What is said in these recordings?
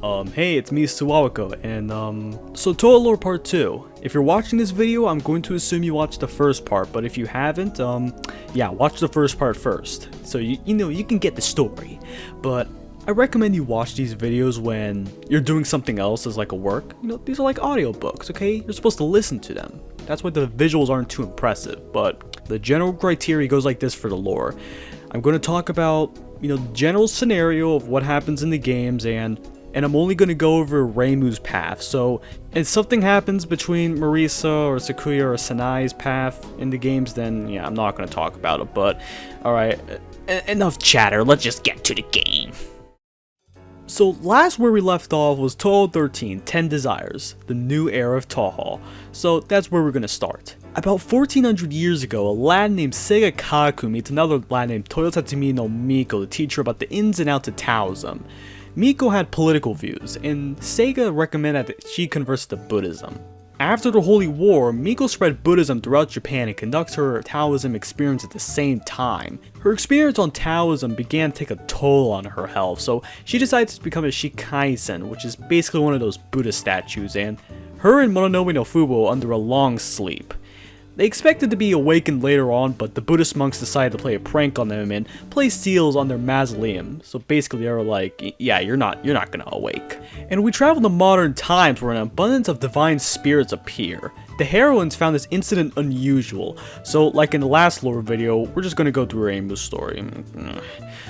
Hey, it's me, Suwawako, and so Touhou Lore Part 2. If you're watching this video, I'm going to assume you watched the first part, but if you haven't, yeah, watch the first part first, so you know, you can get the story. But I recommend you watch these videos when you're doing something else as like a work. You know, these are like audiobooks, okay? You're supposed to listen to them. That's why the visuals aren't too impressive, but the general criteria goes like this for the lore. I'm going to talk about, you know, the general scenario of what happens in the games, and I'm only going to go over Reimu's path. So if something happens between Marisa or Sakuya or Sanai's path in the games, then yeah, I'm not going to talk about it. But alright, enough chatter, let's just get to the game. So last where we left off was Touhou 13, 10 Desires, the new era of Touhou. So that's where we're going to start. About 1400 years ago, a lad named Seiga Kaku meets another lad named Toyotatsumi no Miko to teach her about the ins and outs of Taoism. Miko had political views, and Seiga recommended that she converts to Buddhism. After the Holy War, Miko spread Buddhism throughout Japan and conducts her Taoism experience at the same time. Her experience on Taoism began to take a toll on her health, so she decided to become a Shikaisen, which is basically one of those Buddha statues, and her and Mononobe no Fubo under a long sleep. They expected to be awakened later on, but the Buddhist monks decided to play a prank on them and place seals on their mausoleum. So basically they were like, yeah, you're not gonna awake. And we travel to modern times where an abundance of divine spirits appear. The heroines found this incident unusual, so like in the last lore video, we're just gonna go through Reimu's story.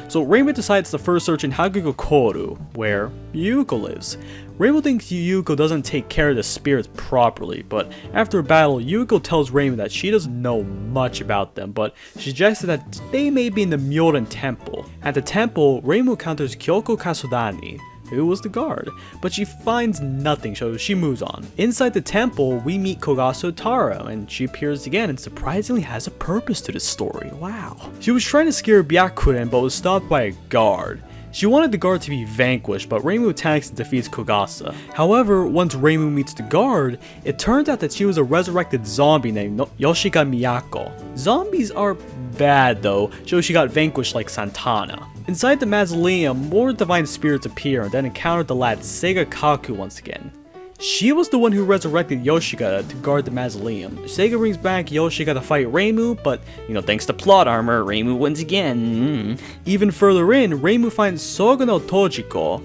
So Reimu decides to first search in Hakugo-koru, where Yuuko lives. Reimu thinks Yuuko doesn't take care of the spirits properly, but after a battle, Yuuko tells Reimu that she doesn't know much about them, but suggested that they may be in the Myoren Temple. At the temple, Reimu encounters Kyoko Kasudani, who was the guard, but she finds nothing, so she moves on. Inside the temple, we meet Kogasu Taro, and she appears again and surprisingly has a purpose to this story. Wow. She was trying to scare Byakuren, but was stopped by a guard. She wanted the guard to be vanquished, but Reimu attacks and defeats Kogasa. However, once Reimu meets the guard, it turns out that she was a resurrected zombie named Yoshika Miyako. Zombies are bad though, so she got vanquished like Santana. Inside the mausoleum, more divine spirits appear and then encounter the lad Seiga Kaku once again. She was the one who resurrected Yoshika to guard the mausoleum. Seiga brings back Yoshika to fight Reimu, but, you know, thanks to plot armor, Reimu wins again. Even further in, Reimu finds Soga no Tojiko.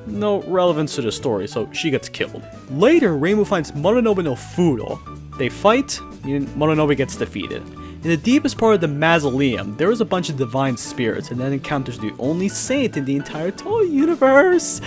No relevance to the story, so she gets killed. Later, Reimu finds Mononobe no Fudo. They fight, and Mononobe gets defeated. In the deepest part of the mausoleum, there is a bunch of divine spirits and then encounters the only saint in the entire Touhou universe,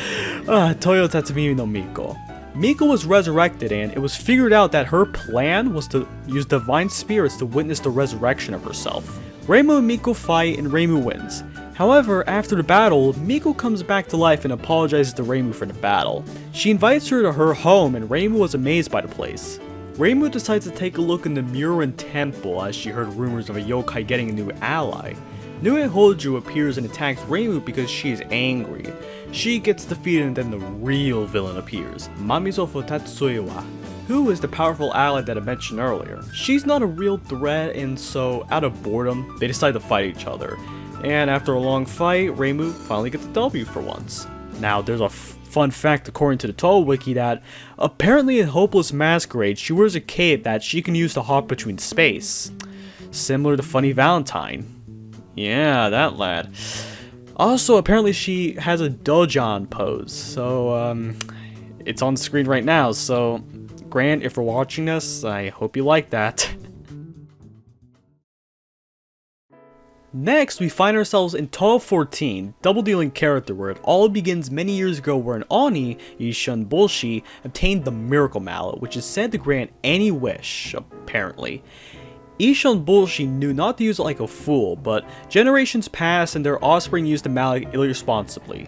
Toyotatsumi no Miko. Miko was resurrected, and it was figured out that her plan was to use divine spirits to witness the resurrection of herself. Reimu and Miko fight, and Reimu wins. However, after the battle, Miko comes back to life and apologizes to Reimu for the battle. She invites her to her home, and Reimu was amazed by the place. Reimu decides to take a look in the Myoren Temple as she heard rumors of a yokai getting a new ally. Nue Hoju appears and attacks Reimu because she is angry. She gets defeated, and then the real villain appears, Mamizo Futatsuiwa, who is the powerful ally that I mentioned earlier. She's not a real threat, and so out of boredom, they decide to fight each other. And after a long fight, Reimu finally gets a W for once. Now there's a fun fact according to the Touhou wiki that apparently in Hopeless Masquerade, she wears a cape that she can use to hop between space. Similar to Funny Valentine. Yeah, that lad. Also, apparently she has a dojon pose, so it's on the screen right now, so Grant, if you're watching this, I hope you like that. Next, we find ourselves in Touhou 14, double-dealing character, where it all begins many years ago where an Oni, Ishun Bolshi, obtained the Miracle Mallet, which is said to grant any wish, apparently. Ishun Bolshi knew not to use it like a fool, but generations passed and their offspring used the mallet irresponsibly.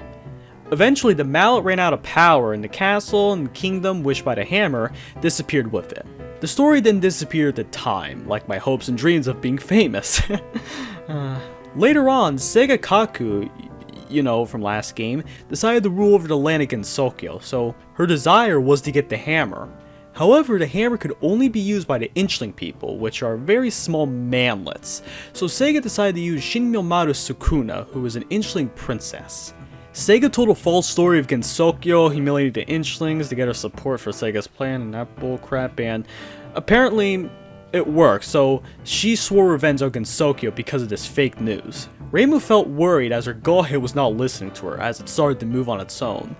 Eventually, the mallet ran out of power, and the castle and kingdom wished by the hammer disappeared with it. The story then disappeared at time, like my hopes and dreams of being famous. Later on, Seiga Kaku, you know, from last game, decided to rule over the land against Sokyo, so her desire was to get the hammer. However, the hammer could only be used by the Inchling people, which are very small manlets, so Seiga decided to use Shinmyomaru Sukuna, who was an Inchling princess. Sega told a false story of Gensokyo humiliating the Inchlings to get her support for Sega's plan and that bullcrap, and apparently it worked, so she swore revenge on Gensokyo because of this fake news. Reimu felt worried as her Gohei was not listening to her as it started to move on its own.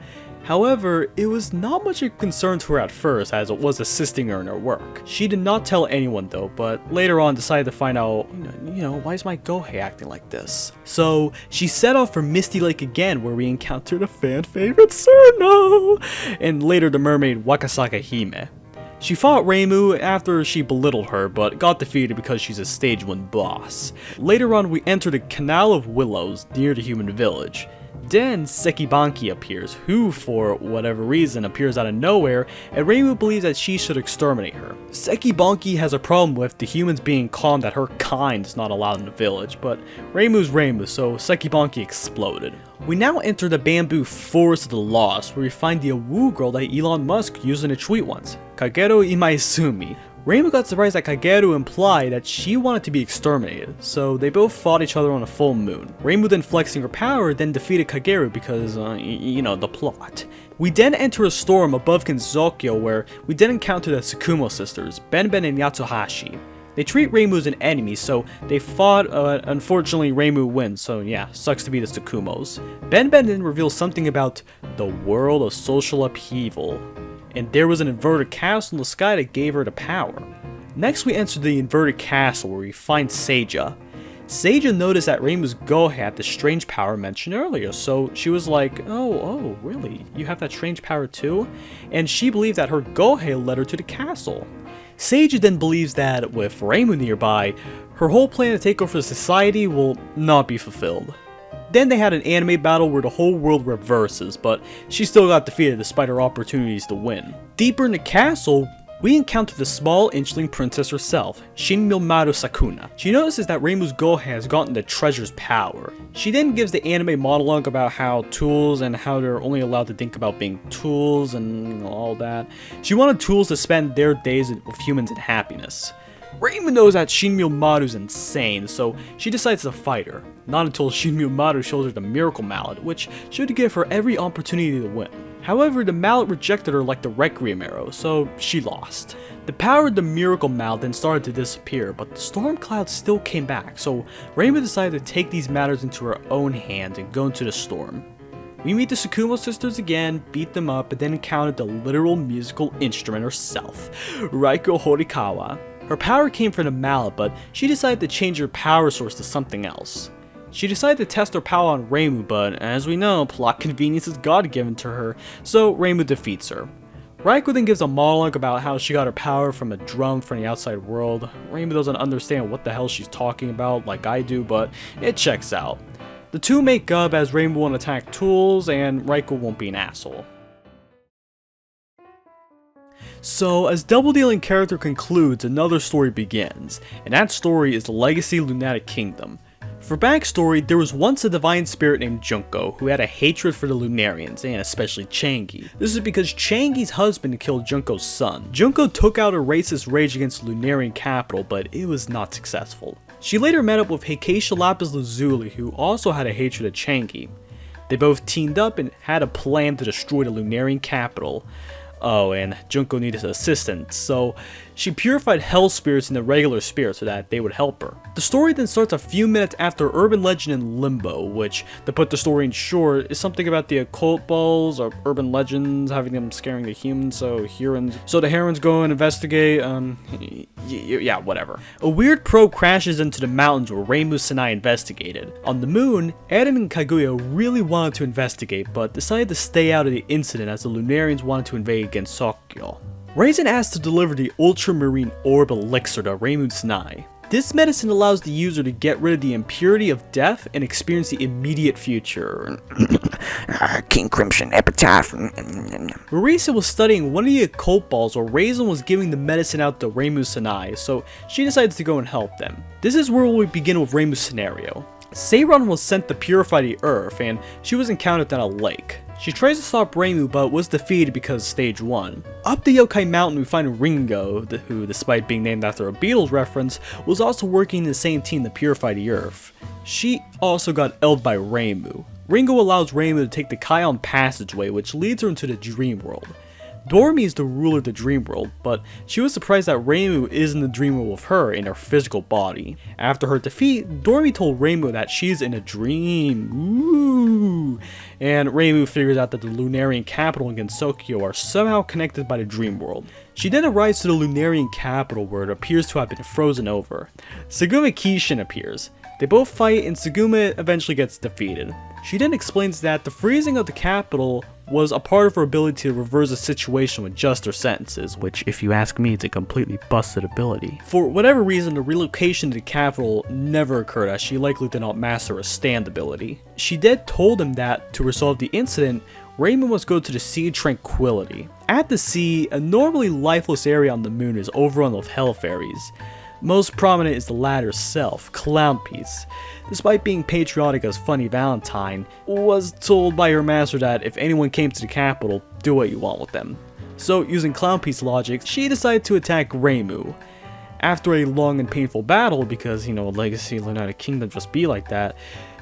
However, it was not much of a concern to her at first as it was assisting her in her work. She did not tell anyone though, but later on decided to find out, why is my Gohei acting like this? So she set off for Misty Lake again where we encountered a fan favorite Surno, and later the mermaid Wakasaka Hime. She fought Reimu after she belittled her, but got defeated because she's a stage 1 boss. Later on we enter the Canal of Willows near the human village. Then Sekibanki appears, who for whatever reason appears out of nowhere, and Reimu believes that she should exterminate her. Sekibanki has a problem with the humans being calm that her kind is not allowed in the village, but Reimu's Reimu, so Sekibanki exploded. We now enter the bamboo forest of the lost, where we find the Awu girl that Elon Musk used in a tweet once, Kageru Imaizumi. Reimu got surprised that Kageru implied that she wanted to be exterminated, so they both fought each other on a full moon. Reimu then flexing her power then defeated Kageru because, the plot. We then enter a storm above Gensokyo where we then encounter the Tsukumo sisters, Benben and Yatsuhashi. They treat Reimu as an enemy, so they fought, unfortunately Reimu wins, so yeah, sucks to be the Tsukumos. Benben then reveals something about the world of social upheaval, and there was an inverted castle in the sky that gave her the power. Next we enter the inverted castle where we find Seija. Seija noticed that Reimu's Gohei had the strange power mentioned earlier, so she was like, oh, really? You have that strange power too? And she believed that her Gohei led her to the castle. Seija then believes that with Reimu nearby, her whole plan to take over society will not be fulfilled. Then they had an anime battle where the whole world reverses, but she still got defeated despite her opportunities to win. Deeper in the castle, we encounter the small inchling princess herself, Shinmilmaru Sakuna. She notices that Reimu's Gohei has gotten the treasure's power. She then gives the anime monologue about how tools and how they're only allowed to think about being tools and all that. She wanted tools to spend their days with humans in happiness. Reimu knows that Shinmilmaru's insane, so she decides to fight her. Not until Shinmilmaru shows her the Miracle Mallet, which should give her every opportunity to win. However, the mallet rejected her like the Requiem arrow, so she lost. The power of the Miracle Mallet then started to disappear, but the storm clouds still came back, so Reimu decided to take these matters into her own hands and go into the storm. We meet the Tsukumo sisters again, beat them up, and then encounter the literal musical instrument herself, Raiko Horikawa. Her power came from the mallet, but she decided to change her power source to something else. She decided to test her power on Reimu, but as we know, plot convenience is God-given to her, so Reimu defeats her. Raiko then gives a monologue about how she got her power from a drum from the outside world. Reimu doesn't understand what the hell she's talking about like I do, but it checks out. The two make up as Reimu won't attack tools and Raiko won't be an asshole. So, as Double Dealing character concludes, another story begins, and that story is the Legacy Lunatic Kingdom. For backstory, there was once a divine spirit named Junko who had a hatred for the Lunarians, and especially Changi. This is because Changi's husband killed Junko's son. Junko took out a racist rage against Lunarian capital, but it was not successful. She later met up with Heikeisha Lapis Lazuli, who also had a hatred of Changi. They both teamed up and had a plan to destroy the Lunarian capital. Oh, and Junko needed assistance, so she purified hell spirits into regular spirits so that they would help her. The story then starts a few minutes after urban legend in Limbo, which, to put the story in short, is something about the occult balls or urban legends having them scaring the humans, so the herons go and investigate, yeah, whatever. A weird probe crashes into the mountains where Reimu Sanai investigated. On the moon, Eren and Kaguya really wanted to investigate, but decided to stay out of the incident as the Lunarians wanted to invade Gensokyo. Raisin asked to deliver the Ultramarine Orb Elixir to Reimu Sanai. This medicine allows the user to get rid of the impurity of death and experience the immediate future. King Crimson Epitaph. Marisa was studying one of the occult balls while Raisin was giving the medicine out to Reimu Sanai, so she decides to go and help them. This is where we begin with Reimu's scenario. Seiron was sent to purify the earth, and she was encountered at a lake. She tries to stop Reimu, but was defeated because stage 1. Up the Yokai Mountain we find Ringo, who despite being named after a Beatles reference, was also working in the same team to purify the earth. She also got elled by Reimu. Ringo allows Reimu to take the Kion passageway, which leads her into the dream world. Doremi is the ruler of the dream world, but she was surprised that Reimu is in the dream world with her in her physical body. After her defeat, Doremi told Reimu that she's in a dream. Ooh. And Reimu figures out that the Lunarian capital and Gensokyo are somehow connected by the dream world. She then arrives to the Lunarian capital where it appears to have been frozen over. Sugume Kishin appears. They both fight and Sugume eventually gets defeated. She then explains that the freezing of the capital was a part of her ability to reverse a situation with just her sentences, which, if you ask me, it's a completely busted ability. For whatever reason, the relocation to the capital never occurred, as she likely did not master a stand ability. She then told him that, to resolve the incident, Reimu must go to the Sea of Tranquility. At the sea, a normally lifeless area on the moon is overrun with hell fairies. Most prominent is the latter's self, Clownpiece. Despite being patriotic as Funny Valentine, was told by her master that if anyone came to the capital, do what you want with them. So, using Clownpiece logic, she decided to attack Reimu. After a long and painful battle, because, Legacy Lunatic Kingdom just be like that,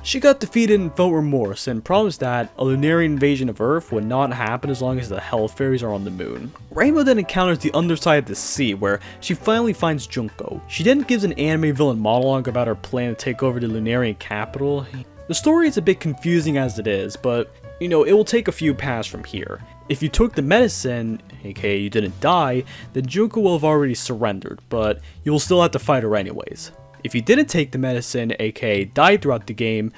she got defeated and felt remorse, and promised that a Lunarian invasion of Earth would not happen as long as the Hell Fairies are on the moon. Reimu then encounters the underside of the sea, where she finally finds Junko. She then gives an anime villain monologue about her plan to take over the Lunarian capital. The story is a bit confusing as it is, but, it will take a few passes from here. If you took the medicine, aka you didn't die, then Junko will have already surrendered, but you will still have to fight her anyways. If you didn't take the medicine, aka died throughout the game,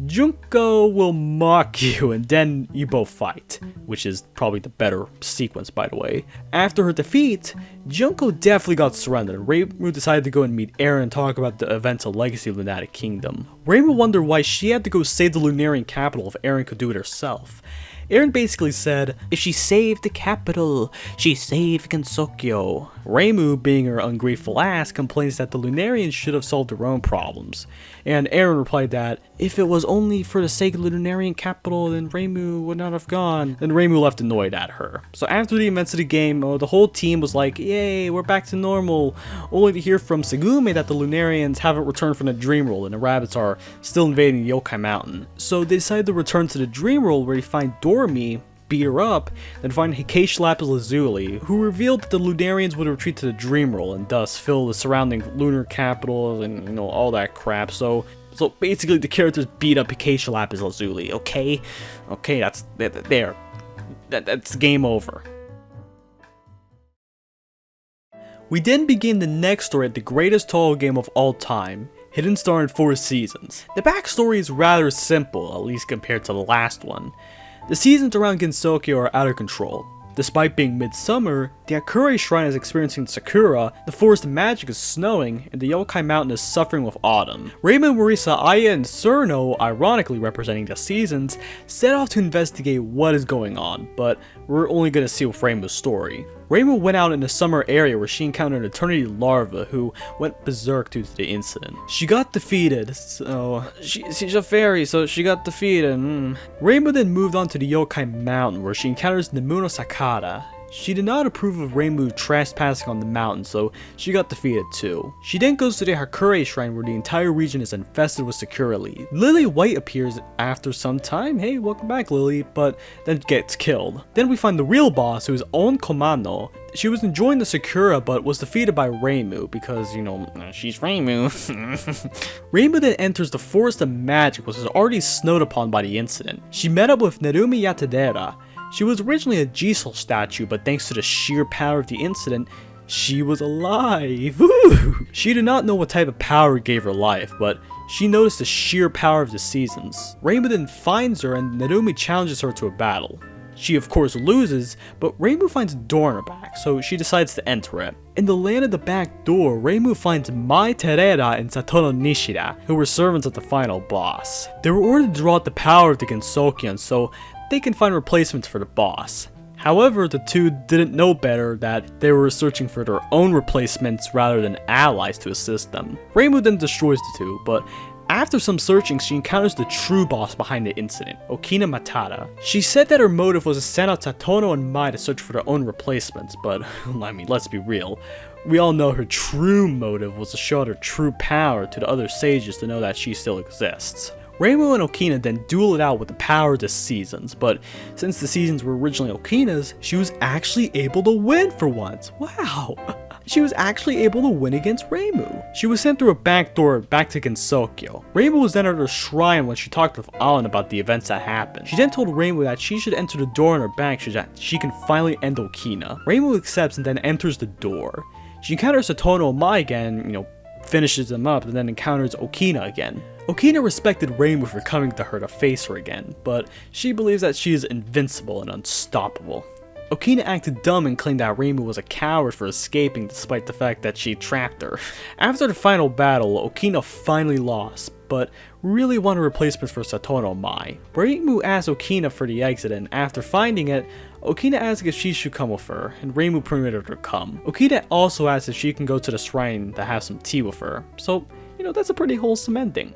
Junko will mock you and then you both fight, which is probably the better sequence, by the way. After her defeat, Junko definitely got surrendered. Reimu decided to go and meet Eren and talk about the events of Legacy Lunatic Kingdom. Reimu wondered why she had to go save the Lunarian capital if Eren could do it herself. Eren basically said, if she saved the capital, she saved Gensokyo. Reimu, being her ungrateful ass, complains that the Lunarians should have solved their own problems. And Eren replied that, if it was only for the sake of the Lunarian capital, then Reimu would not have gone. Then Reimu left annoyed at her. So after the events of the game, the whole team was like, yay, we're back to normal. Only to hear from Sugume that the Lunarians haven't returned from the dream world and the rabbits are still invading the Yokai Mountain. So they decided to return to the dream world where they find Doremi, beat her up, then find Hikashi Lapis Lazuli, who revealed that the Lunarians would retreat to the dream world and thus fill the surrounding lunar capital and all that crap. So basically the characters beat up Hikashi Lapis Lazuli, okay? Okay, that's game over. We then begin the next story at the greatest Touhou game of all time, Hidden Star in 4 seasons. The backstory is rather simple, at least compared to the last one. The seasons around Gensokyo are out of control. Despite being midsummer, the Akure Shrine is experiencing Sakura, the forest magic is snowing, and the Yokai Mountain is suffering with autumn. Reimu, Marisa, Aya, and Surno, ironically representing the seasons, set off to investigate what is going on, but we're only going to see with Reimu's story. Reimu went out in the summer area where she encountered an Eternity Larva who went berserk due to the incident. She got defeated, so she's a fairy, so she got defeated. Reimu then moved on to the Yokai Mountain where she encounters Nemuno Sakata. She did not approve of Reimu trespassing on the mountain, so she got defeated too. She then goes to the Hakure Shrine where the entire region is infested with Sakura Leaves. Lily White appears after some time, hey, welcome back Lily, but then gets killed. Then we find the real boss, who is On Komano. She was enjoying the Sakura, but was defeated by Reimu because, she's Reimu. Reimu then enters the Forest of Magic, which was already snowed upon by the incident. She met up with Nerumi Yatadera. She was originally a Jisoo statue, but thanks to the sheer power of the incident, she was alive. Woo! She did not know what type of power gave her life, but she noticed the sheer power of the seasons. Reimu then finds her and Nerumi challenges her to a battle. She of course loses, but Reimu finds a door in her back, so she decides to enter it. In the land of the back door, Reimu finds Mai Terera and Satono Nishida, who were servants of the final boss. They were ordered to draw out the power of the Gensokyan, so they can find replacements for the boss. However, the two didn't know better that they were searching for their own replacements rather than allies to assist them. Reimu then destroys the two, but after some searching, she encounters the true boss behind the incident, Okina Matata. She said that her motive was to send out Satono and Mai to search for their own replacements, but, let's be real. We all know her true motive was to show out her true power to the other sages to know that she still exists. Reimu and Okina then duel it out with the power of the seasons, but since the seasons were originally Okina's, she was actually able to win for once. Wow! She was actually able to win against Reimu. She was sent through a back door back to Gensokyo. Reimu was then at her shrine when she talked with Alan about the events that happened. She then told Reimu that she should enter the door on her back so that she can finally end Okina. Reimu accepts and then enters the door. She encounters Satono Mai again, finishes him up, and then encounters Okina again. Okina respected Reimu for coming to her to face her again, but she believes that she is invincible and unstoppable. Okina acted dumb and claimed that Reimu was a coward for escaping despite the fact that she trapped her. After the final battle, Okina finally lost, but really wanted replacements for Satono Mai. Reimu asked Okina for the exit, and after finding it, Okina asked if she should come with her, and Reimu permitted her to come. Okina also asked if she can go to the shrine to have some tea with her, so, that's a pretty wholesome ending.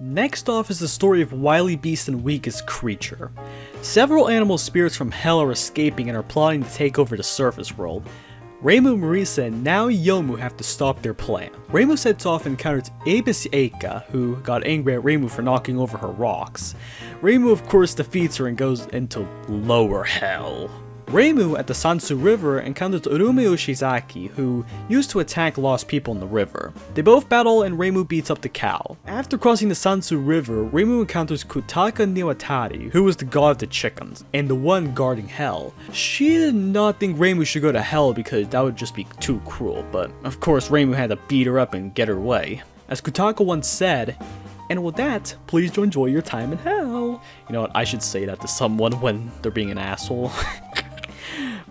Next off is the story of Wily Beast and Weakest Creature. Several animal spirits from hell are escaping and are plotting to take over the surface world. Reimu, Marisa, and now Yomu have to stop their plan. Reimu sets off and encounters Abis Eika, who got angry at Reimu for knocking over her rocks. Reimu of course defeats her and goes into lower hell. Reimu at the Sansu River encounters Urume Ushizaki, who used to attack lost people in the river. They both battle and Reimu beats up the cow. After crossing the Sansu River, Reimu encounters Kutaka Niwatari, who was the god of the chickens, and the one guarding hell. She did not think Reimu should go to hell because that would just be too cruel, but of course Reimu had to beat her up and get her way. As Kutaka once said, "And with that, please enjoy your time in hell." You know what, I should say that to someone when they're being an asshole.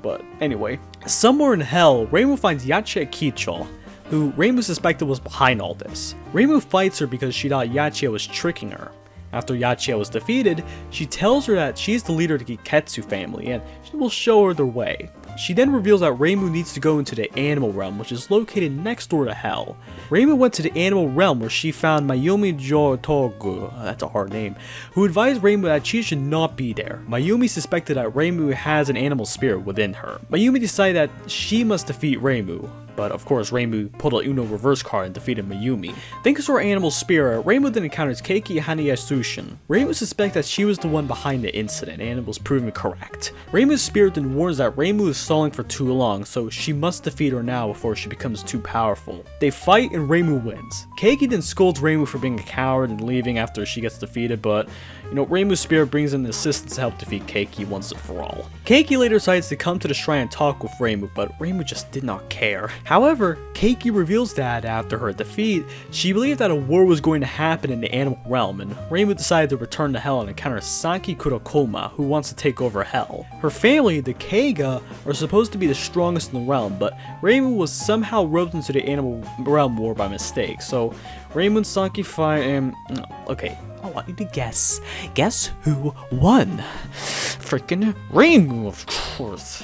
But anyway, somewhere in hell, Reimu finds Yachiya Kicho, who Reimu suspected was behind all this. Reimu fights her because she thought Yachiya was tricking her. After Yachiya was defeated, she tells her that she is the leader of the Kiketsu family and she will show her their way. She then reveals that Reimu needs to go into the animal realm, which is located next door to hell. Reimu went to the animal realm where she found Mayumi Jotogu, that's a hard name, who advised Reimu that she should not be there. Mayumi suspected that Reimu has an animal spirit within her. Mayumi decided that she must defeat Reimu, but of course Reimu pulled a Uno reverse card and defeated Mayumi. Thanks to her animal spirit, Reimu then encounters Keiki Haniyasushin. Reimu suspects that she was the one behind the incident, and it was proven correct. Reimu's spirit then warns that Reimu is stalling for too long, so she must defeat her now before she becomes too powerful. They fight and Reimu wins. Keiki then scolds Reimu for being a coward and leaving after she gets defeated, but Reimu's spirit brings in assistance to help defeat Keiki once and for all. Keiki later decides to come to the shrine and talk with Reimu, but Reimu just did not care. However, Keiki reveals that after her defeat, she believed that a war was going to happen in the animal realm, and Reimu decided to return to hell and encounter Saki Kurokoma, who wants to take over hell. Her family, the Keiga, are supposed to be the strongest in the realm, but Reimu was somehow roped into the animal realm war by mistake, so Reimu and Saki fight and... okay, I want you to guess. Guess who won? Freaking Reimu, of course.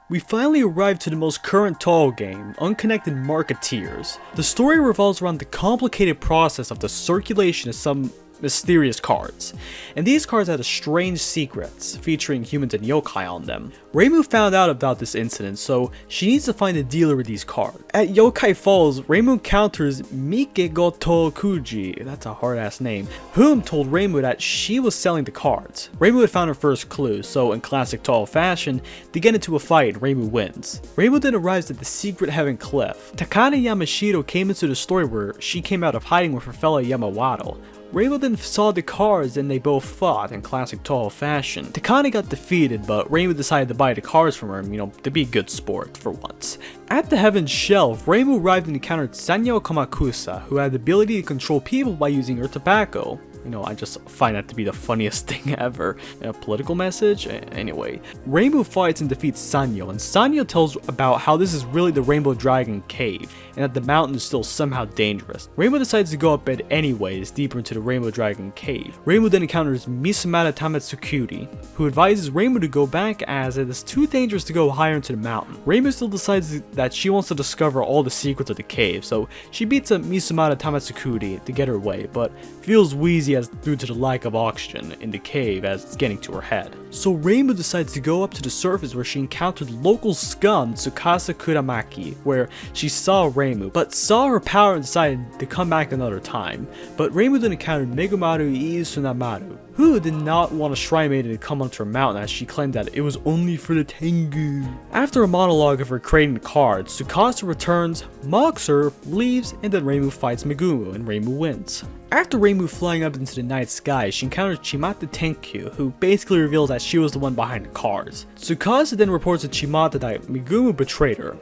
We finally arrived to the most current Touhou game, Unconnected Marketeers. The story revolves around the complicated process of the circulation of some mysterious cards, and these cards had strange secrets featuring humans and yokai on them. Reimu found out about this incident, so she needs to find a dealer with these cards. At Yokai Falls, Reimu encounters Mikegoto Kuji, that's a hard ass name, whom told Reimu that she was selling the cards. Reimu had found her first clue, so in classic Touhou fashion, they get into a fight and Reimu wins. Reimu then arrives at the secret heaven cliff. Takane Yamashiro came into the story where she came out of hiding with her fellow Yamawato. Reimu then saw the cards and they both fought in classic Touhou fashion. Takane got defeated, but Reimu decided to buy the cards from her, to be a good sport for once. At the Heaven's Shelf, Reimu arrived and encountered Sanyo Kamakusa, who had the ability to control people by using her tobacco. I just find that to be the funniest thing ever. A political message? Anyway, Reimu fights and defeats Sanyo, and Sanyo tells about how this is really the Rainbow Dragon Cave, and that the mountain is still somehow dangerous. Reimu decides to go up it anyways, deeper into the Rainbow Dragon Cave. Reimu then encounters Misumata Tametsukuri, who advises Reimu to go back as it is too dangerous to go higher into the mountain. Reimu still decides that she wants to discover all the secrets of the cave, so she beats up Misumata Tametsukuri to get her way, but feels wheezy easy as due to the lack of oxygen in the cave as it's getting to her head. So Rainbow decides to go up to the surface where she encountered local scum Tsukasa Kuramaki, where she saw Rainbow, but saw her power and decided to come back another time. But Rainbow then encountered Megumaru Iisunamaru, who did not want a shrine maiden to come onto her mountain as she claimed that it was only for the Tengu. After a monologue of her creating the cards, Tsukasa returns, mocks her, leaves, and then Rainbow fights Megumu and Rainbow wins. After Rainbow flying up into the night sky, she encounters Chimata Tenkyu, who basically reveals that she was the one behind the cards. Tsukasa then reports to Chimata that Megumu betrayed her.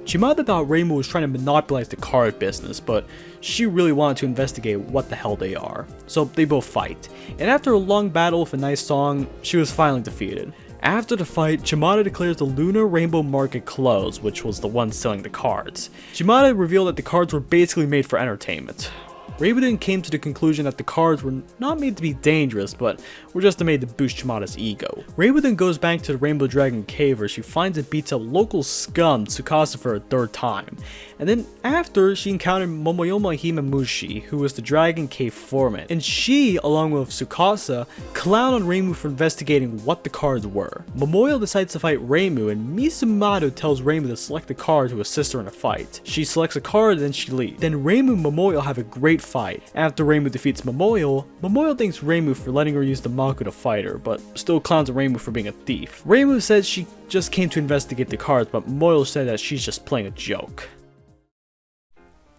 Chimata thought Rainbow was trying to monopolize the card business, but she really wanted to investigate what the hell they are. So they both fight, and after a long battle with a nice song, she was finally defeated. After the fight, Chimata declares the Lunar Rainbow Market closed, which was the one selling the cards. Chimata revealed that the cards were basically made for entertainment. Rainbow then came to the conclusion that the cards were not made to be dangerous, but were just made to boost Chimata's ego. Rainbow then goes back to the Rainbow Dragon Cave where she finds and beats up local scum Tsukasa for a third time. And then after, she encountered Momoyoma Himemushi, who was the Dragon Cave foreman. And she, along with Tsukasa, clown on Rainbow for investigating what the cards were. Momoyo decides to fight Rainbow, and Misumaru tells Rainbow to select a card to assist her in a fight. She selects a card, then she leaves. Then Rainbow and Momoyo have a great fight. After Rainbow defeats Momoyo, Momoyo thanks Rainbow for letting her use the Maku to fight her, but still clowns Rainbow for being a thief. Rainbow says she just came to investigate the cards, but Momoyo said that she's just playing a joke.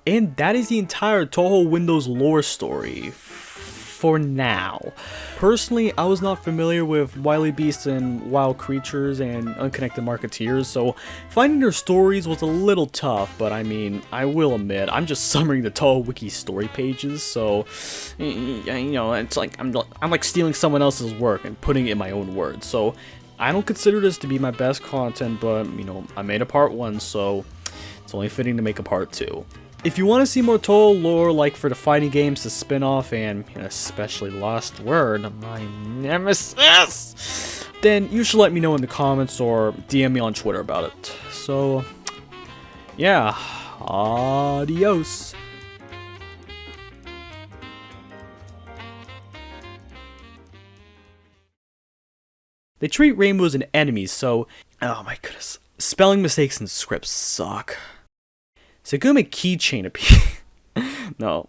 And that is the entire Touhou Windows lore story. For now. Personally, I was not familiar with Wily Beasts and Wild Creatures and Unconnected Marketeers, so finding their stories was a little tough, but I mean, I will admit, I'm just summarizing the Touhou Wiki story pages, so, you know, it's like, I'm like stealing someone else's work and putting it in my own words, so I don't consider this to be my best content, but, you know, I made a part 1, so it's only fitting to make a part 2. If you want to see more Touhou lore, like for the fighting games, the spin-off, and especially Lost Word, my nemesis, then you should let me know in the comments or DM me on Twitter about it. So, yeah, adios. They treat rainbows as enemies, so, oh my goodness, spelling mistakes in scripts suck. Segume keychain appeal. No,